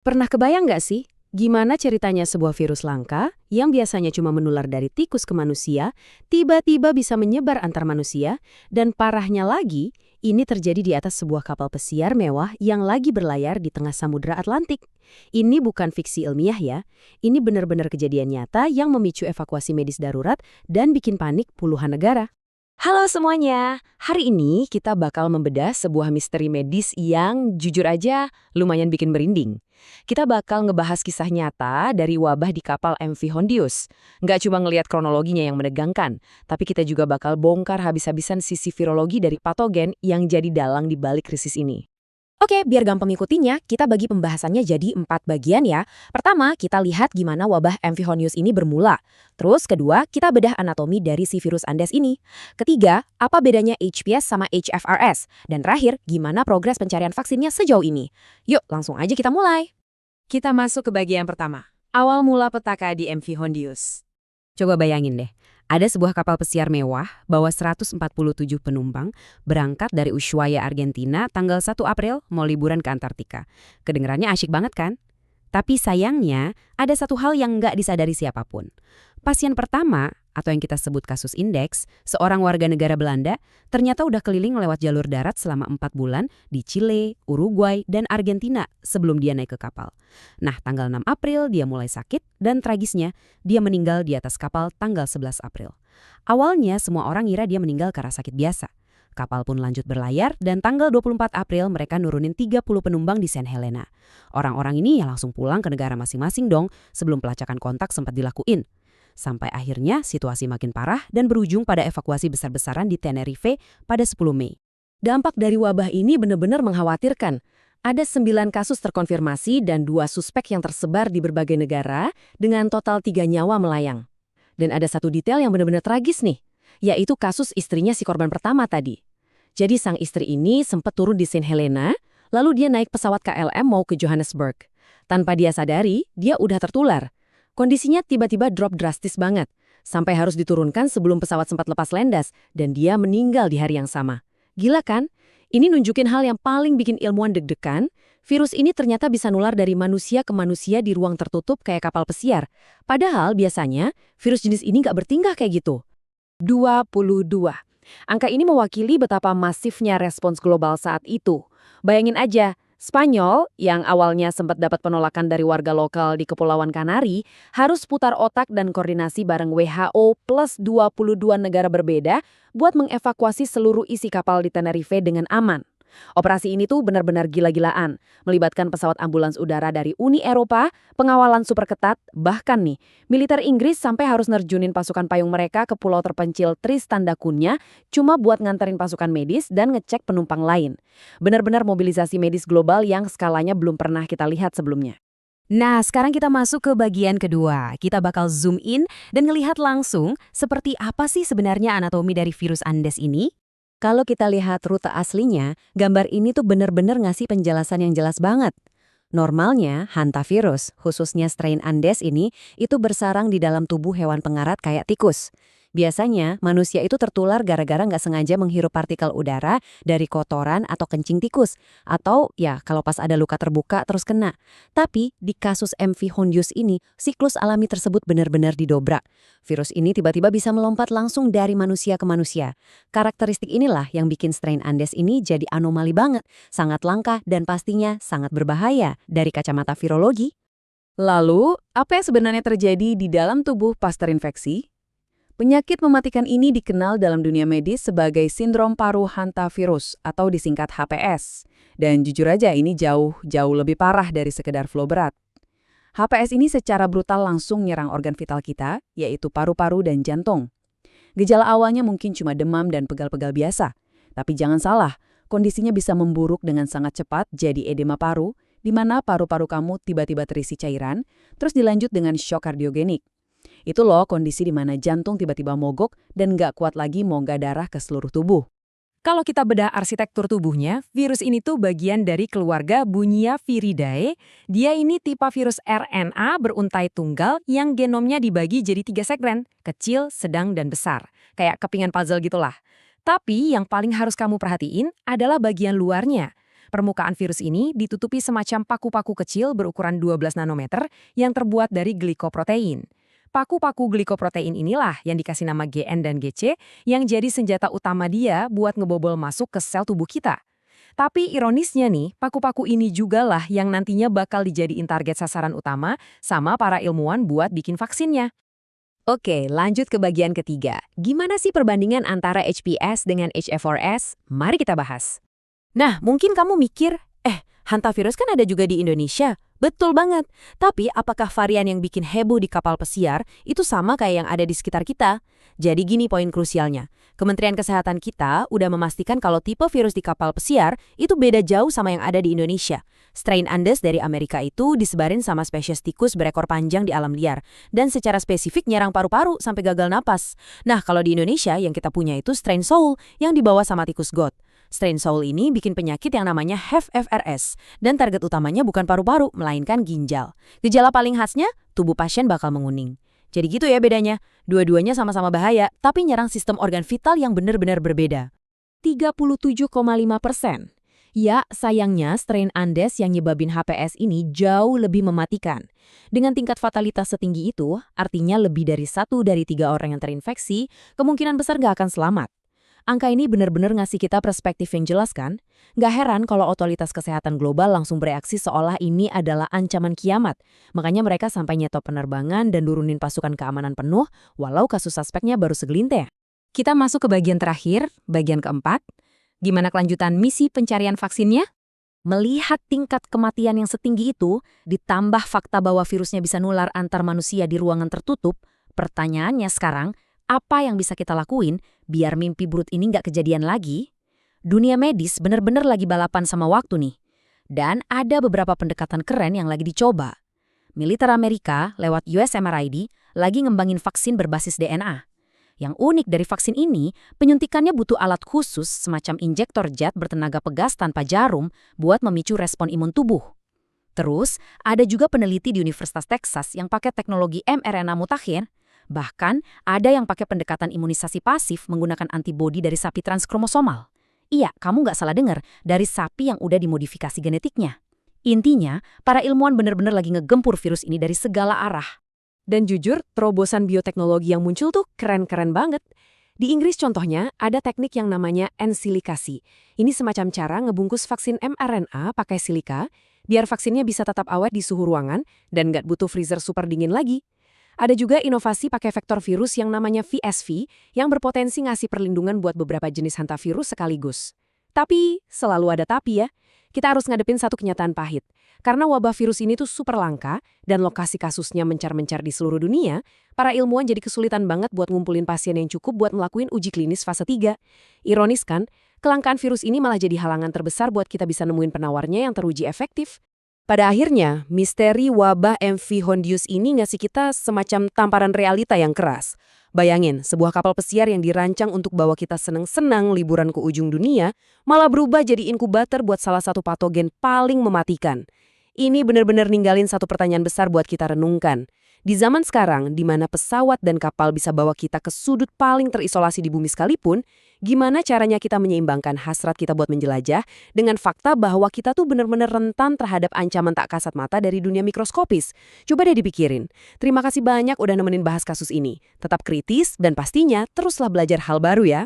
Pernah kebayang nggak sih, gimana ceritanya sebuah virus langka yang biasanya cuma menular dari tikus ke manusia, tiba-tiba bisa menyebar antar manusia, dan parahnya lagi, ini terjadi di atas sebuah kapal pesiar mewah yang lagi berlayar di tengah Samudra Atlantik. Ini bukan fiksi ilmiah ya, ini benar-benar kejadian nyata yang memicu evakuasi medis darurat dan bikin panik puluhan negara. Halo semuanya, hari ini kita bakal membedah sebuah misteri medis yang jujur aja lumayan bikin merinding. Kita bakal ngebahas kisah nyata dari wabah di kapal MV Hondius. Nggak cuma ngelihat kronologinya yang menegangkan, tapi kita juga bakal bongkar habis-habisan sisi virologi dari patogen yang jadi dalang di balik krisis ini. Oke, biar gampang ngikutinnya, kita bagi pembahasannya jadi 4 bagian ya. Pertama, kita lihat gimana wabah MV Hondius ini bermula. Terus kedua, kita bedah anatomi dari si virus Andes ini. Ketiga, apa bedanya HPS sama HFRS. Dan terakhir, gimana progres pencarian vaksinnya sejauh ini. Yuk, langsung aja kita mulai. Kita masuk ke bagian pertama. Awal mula petaka di MV Hondius. Coba bayangin deh, ada sebuah kapal pesiar mewah bawa 147 penumpang berangkat dari Ushuaia, Argentina tanggal 1 April mau liburan ke Antartika. Kedengerannya asyik banget kan? Tapi sayangnya ada satu hal yang nggak disadari siapapun. Pasien pertama, atau yang kita sebut kasus indeks, seorang warga negara Belanda, ternyata udah keliling lewat jalur darat selama 4 bulan di Chile, Uruguay, dan Argentina sebelum dia naik ke kapal. Nah, tanggal 6 April dia mulai sakit dan tragisnya dia meninggal di atas kapal tanggal 11 April. Awalnya semua orang ngira dia meninggal karena sakit biasa. Kapal pun lanjut berlayar dan tanggal 24 April mereka nurunin 30 penumpang di St. Helena. Orang-orang ini ya langsung pulang ke negara masing-masing dong sebelum pelacakan kontak sempat dilakuin. Sampai akhirnya situasi makin parah dan berujung pada evakuasi besar-besaran di Tenerife pada 10 Mei. Dampak dari wabah ini benar-benar mengkhawatirkan. Ada 9 kasus terkonfirmasi dan 2 suspek yang tersebar di berbagai negara dengan total 3 nyawa melayang. Dan ada satu detail yang benar-benar tragis nih, yaitu kasus istrinya si korban pertama tadi. Jadi sang istri ini sempat turun di St. Helena, lalu dia naik pesawat KLM mau ke Johannesburg. Tanpa dia sadari, dia udah tertular. Kondisinya tiba-tiba drop drastis banget, sampai harus diturunkan sebelum pesawat sempat lepas landas, dan dia meninggal di hari yang sama. Gila kan? Ini nunjukin hal yang paling bikin ilmuwan deg-degan, virus ini ternyata bisa nular dari manusia ke manusia di ruang tertutup kayak kapal pesiar. Padahal biasanya, virus jenis ini nggak bertingkah kayak gitu. 22. Angka ini mewakili betapa masifnya respons global saat itu. Bayangin aja, Spanyol, yang awalnya sempat dapat penolakan dari warga lokal di Kepulauan Kanari, harus putar otak dan koordinasi bareng WHO plus 22 negara berbeda buat mengevakuasi seluruh isi kapal di Tenerife dengan aman. Operasi ini tuh benar-benar gila-gilaan, melibatkan pesawat ambulans udara dari Uni Eropa, pengawalan super ketat, bahkan nih, militer Inggris sampai harus nerjunin pasukan payung mereka ke pulau terpencil Tristan da Cunha cuma buat nganterin pasukan medis dan ngecek penumpang lain. Benar-benar mobilisasi medis global yang skalanya belum pernah kita lihat sebelumnya. Nah, sekarang kita masuk ke bagian kedua. Kita bakal zoom in dan ngelihat langsung seperti apa sih sebenarnya anatomi dari virus Andes ini. Kalau kita lihat rute aslinya, gambar ini tuh bener-bener ngasih penjelasan yang jelas banget. Normalnya, hantavirus, khususnya strain Andes ini, itu bersarang di dalam tubuh hewan pengarat kayak tikus. Biasanya, manusia itu tertular gara-gara nggak sengaja menghirup partikel udara dari kotoran atau kencing tikus. Atau, ya, kalau pas ada luka terbuka terus kena. Tapi, di kasus MV Hondius ini, siklus alami tersebut benar-benar didobrak. Virus ini tiba-tiba bisa melompat langsung dari manusia ke manusia. Karakteristik inilah yang bikin strain Andes ini jadi anomali banget, sangat langka dan pastinya sangat berbahaya dari kacamata virologi. Lalu, apa yang sebenarnya terjadi di dalam tubuh pas terinfeksi? Penyakit mematikan ini dikenal dalam dunia medis sebagai sindrom paru hantavirus atau disingkat HPS. Dan jujur aja ini jauh lebih parah dari sekedar flu berat. HPS ini secara brutal langsung nyerang organ vital kita, yaitu paru-paru dan jantung. Gejala awalnya mungkin cuma demam dan pegal-pegal biasa. Tapi jangan salah, kondisinya bisa memburuk dengan sangat cepat jadi edema paru, di mana paru-paru kamu tiba-tiba terisi cairan, terus dilanjut dengan shock kardiogenik. Itu loh kondisi di mana jantung tiba-tiba mogok dan nggak kuat lagi mongga darah ke seluruh tubuh. Kalau kita bedah arsitektur tubuhnya, virus ini tuh bagian dari keluarga Bunyaviridae. Dia ini tipe virus RNA beruntai tunggal yang genomnya dibagi jadi 3 segmen, kecil, sedang, dan besar. Kayak kepingan puzzle gitulah. Tapi yang paling harus kamu perhatiin adalah bagian luarnya. Permukaan virus ini ditutupi semacam paku-paku kecil berukuran 12 nanometer yang terbuat dari glikoprotein. Paku-paku glikoprotein inilah yang dikasih nama GN dan GC yang jadi senjata utama dia buat ngebobol masuk ke sel tubuh kita. Tapi ironisnya nih, paku-paku ini jugalah yang nantinya bakal dijadiin target sasaran utama sama para ilmuwan buat bikin vaksinnya. Oke, lanjut ke bagian ketiga. Gimana sih perbandingan antara HPS dengan HF4S? Mari kita bahas. Nah, mungkin kamu mikir, hantavirus kan ada juga di Indonesia. Betul banget. Tapi apakah varian yang bikin heboh di kapal pesiar itu sama kayak yang ada di sekitar kita? Jadi gini poin krusialnya. Kementerian Kesehatan kita udah memastikan kalau tipe virus di kapal pesiar itu beda jauh sama yang ada di Indonesia. Strain Andes dari Amerika itu disebarin sama spesies tikus berekor panjang di alam liar. Dan secara spesifik nyerang paru-paru sampai gagal napas. Nah, kalau di Indonesia yang kita punya itu strain Seoul yang dibawa sama tikus got. Strain Seoul ini bikin penyakit yang namanya HFFRS, dan target utamanya bukan paru-paru, melainkan ginjal. Gejala paling khasnya, tubuh pasien bakal menguning. Jadi gitu ya bedanya, dua-duanya sama-sama bahaya, tapi nyerang sistem organ vital yang benar-benar berbeda. 37,5%. Ya, sayangnya strain Andes yang nyebabin HPS ini jauh lebih mematikan. Dengan tingkat fatalitas setinggi itu, artinya lebih dari 1 dari 3 orang yang terinfeksi, kemungkinan besar nggak akan selamat. Angka ini benar-benar ngasih kita perspektif yang jelas kan? Nggak heran kalau otoritas kesehatan global langsung bereaksi seolah ini adalah ancaman kiamat. Makanya mereka sampai nyetop penerbangan dan nurunin pasukan keamanan penuh, walau kasus suspeknya baru segelintir. Kita masuk ke bagian terakhir, bagian keempat. Gimana kelanjutan misi pencarian vaksinnya? Melihat tingkat kematian yang setinggi itu, ditambah fakta bahwa virusnya bisa nular antar manusia di ruangan tertutup, pertanyaannya sekarang, apa yang bisa kita lakuin biar mimpi buruk ini nggak kejadian lagi? Dunia medis benar-benar lagi balapan sama waktu nih. Dan ada beberapa pendekatan keren yang lagi dicoba. Militer Amerika lewat USMRID lagi ngembangin vaksin berbasis DNA. Yang unik dari vaksin ini, penyuntikannya butuh alat khusus semacam injektor jet bertenaga pegas tanpa jarum buat memicu respon imun tubuh. Terus, ada juga peneliti di Universitas Texas yang pakai teknologi mRNA mutakhir. Bahkan, ada yang pakai pendekatan imunisasi pasif menggunakan antibodi dari sapi transkromosomal. Iya, kamu nggak salah dengar, dari sapi yang udah dimodifikasi genetiknya. Intinya, para ilmuwan benar-benar lagi ngegempur virus ini dari segala arah. Dan jujur, terobosan bioteknologi yang muncul tuh keren-keren banget. Di Inggris contohnya, ada teknik yang namanya ensilikasi. Ini semacam cara ngebungkus vaksin mRNA pakai silika, biar vaksinnya bisa tetap awet di suhu ruangan dan nggak butuh freezer super dingin lagi. Ada juga inovasi pakai vektor virus yang namanya VSV yang berpotensi ngasih perlindungan buat beberapa jenis hantavirus sekaligus. Tapi, selalu ada tapi ya. Kita harus ngadepin satu kenyataan pahit. Karena wabah virus ini tuh super langka dan lokasi kasusnya mencar-mencar di seluruh dunia, para ilmuwan jadi kesulitan banget buat ngumpulin pasien yang cukup buat ngelakuin uji klinis fase 3. Ironis kan, kelangkaan virus ini malah jadi halangan terbesar buat kita bisa nemuin penawarnya yang teruji efektif. Pada akhirnya, misteri wabah MV Hondius ini ngasih kita semacam tamparan realita yang keras. Bayangin, sebuah kapal pesiar yang dirancang untuk bawa kita senang-senang liburan ke ujung dunia, malah berubah jadi inkubator buat salah satu patogen paling mematikan. Ini benar-benar ninggalin satu pertanyaan besar buat kita renungkan. Di zaman sekarang, di mana pesawat dan kapal bisa bawa kita ke sudut paling terisolasi di bumi sekalipun, gimana caranya kita menyeimbangkan hasrat kita buat menjelajah dengan fakta bahwa kita tuh benar-benar rentan terhadap ancaman tak kasat mata dari dunia mikroskopis? Coba deh dipikirin. Terima kasih banyak udah nemenin bahas kasus ini. Tetap kritis dan pastinya teruslah belajar hal baru ya.